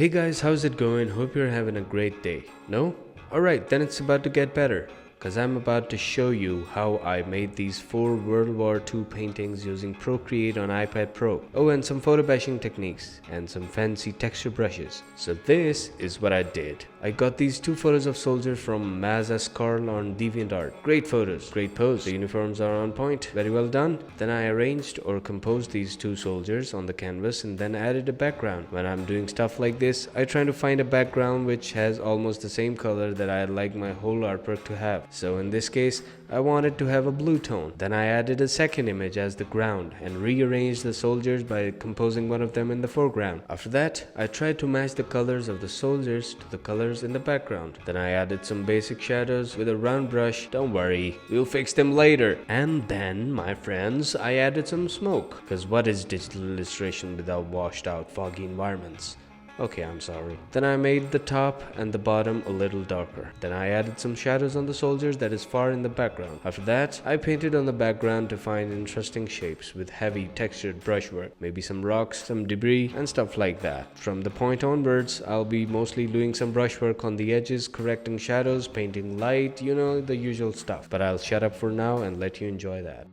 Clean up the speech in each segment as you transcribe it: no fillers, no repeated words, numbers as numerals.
Hey guys, how's it going? Hope you're having a great day. No? Alright, then it's about to get better. Cause I'm about to show you how I made these 4 World War II paintings using Procreate on iPad Pro. Oh, and some photobashing techniques and some fancy texture brushes. So this is what I did. I got these 2 photos of soldiers from Maz Carl on DeviantArt. Great photos, great pose. The uniforms are on point. Very well done. Then I arranged or composed these 2 soldiers on the canvas and then added a background. When I'm doing stuff like this, I try to find a background which has almost the same color that I'd like my whole artwork to have. So in this case, I wanted to have a blue tone. Then I added a second image as the ground and rearranged the soldiers by composing one of them in the foreground. After that, I tried to match the colors of the soldiers to the colors in the background. Then I added some basic shadows with a round brush. Don't worry, we'll fix them later. And then, my friends, I added some smoke. Cause what is digital illustration without washed out foggy environments? Okay, I'm sorry. Then I made the top and the bottom a little darker. Then I added some shadows on the soldiers that is far in the background. After that, I painted on the background to find interesting shapes with heavy textured brushwork. Maybe some rocks, some debris, and stuff like that. From the point onwards, I'll be mostly doing some brushwork on the edges, correcting shadows, painting light, you know, the usual stuff. But I'll shut up for now and let you enjoy that.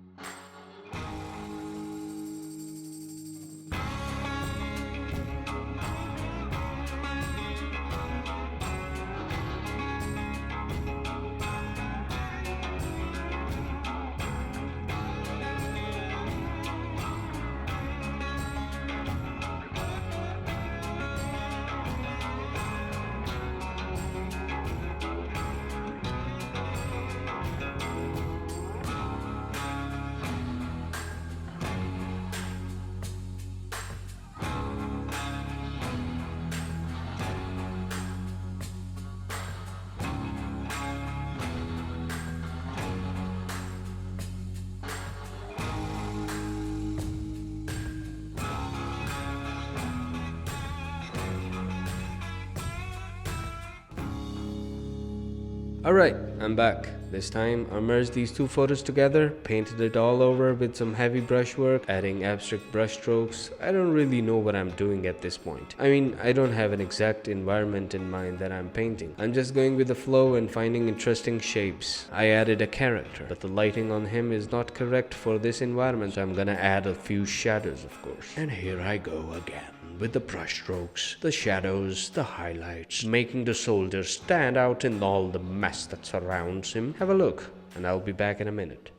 Alright, I'm back. This time I merged these 2 photos together, painted it all over with some heavy brushwork, adding abstract brush strokes. I don't really know what I'm doing at this point. I mean, I don't have an exact environment in mind that I'm painting. I'm just going with the flow and finding interesting shapes. I added a character, but the lighting on him is not correct for this environment, so I'm gonna add a few shadows, of course. And here I go again with the brush strokes, the shadows, the highlights, making the soldier stand out in all the mess that surrounds him. Have a look, and I'll be back in a minute.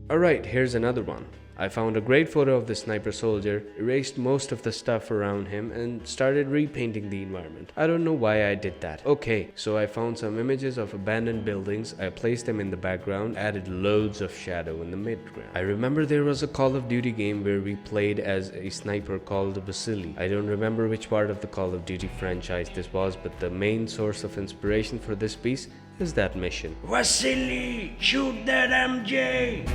Alright, here's another one. I found a great photo of the sniper soldier, erased most of the stuff around him, and started repainting the environment. I don't know why I did that. Okay, so I found some images of abandoned buildings, I placed them in the background, added loads of shadow in the midground. I remember there was a Call of Duty game where we played as a sniper called Vasily. I don't remember which part of the Call of Duty franchise this was, but the main source of inspiration for this piece is that mission. Vasily, shoot that MJ!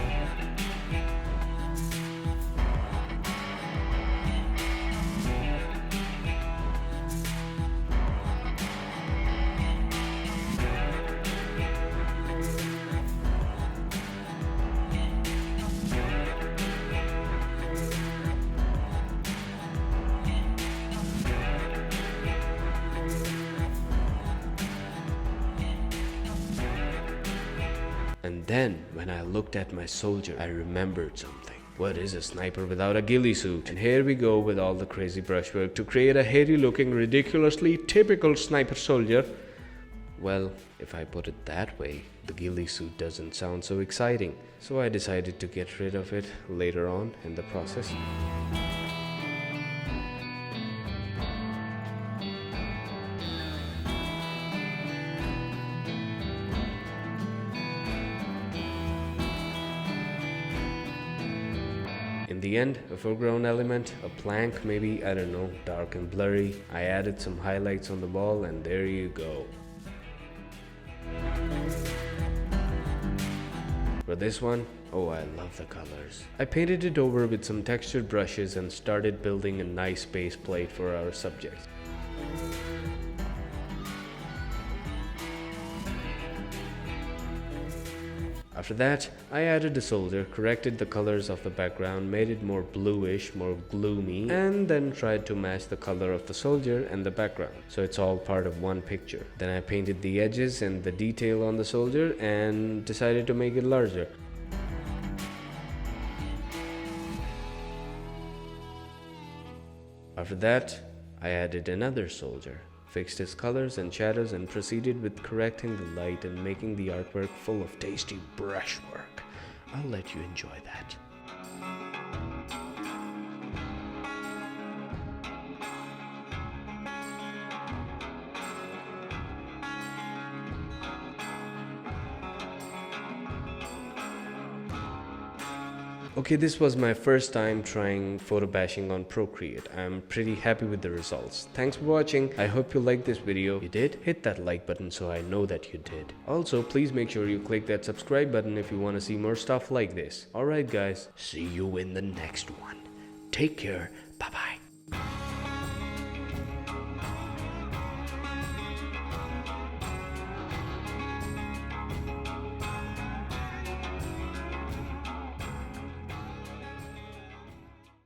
And then, when I looked at my soldier, I remembered something. What is a sniper without a ghillie suit? And here we go with all the crazy brushwork to create a hairy looking, ridiculously typical sniper soldier. Well, if I put it that way, the ghillie suit doesn't sound so exciting. So I decided to get rid of it later on in the process. In In the end, a foreground element, a plank maybe, I don't know, dark and blurry. I added some highlights on the wall and there you go. For this one, oh, I love the colors. I painted it over with some textured brushes and started building a nice base plate for our subject. After that, I added a soldier, corrected the colors of the background, made it more bluish, more gloomy, and then tried to match the color of the soldier and the background, so it's all part of one picture. Then I painted the edges and the detail on the soldier and decided to make it larger. After that, I added another soldier, fixed his colors and shadows and proceeded with correcting the light and making the artwork full of tasty brushwork. I'll let you enjoy that. Okay, this was my first time trying photobashing on Procreate. I'm pretty happy with the results. Thanks for watching. I hope you liked this video. You did? Hit that like button so I know that you did. Also, please make sure you click that subscribe button if you want to see more stuff like this. Alright guys, see you in the next one. Take care. Bye bye.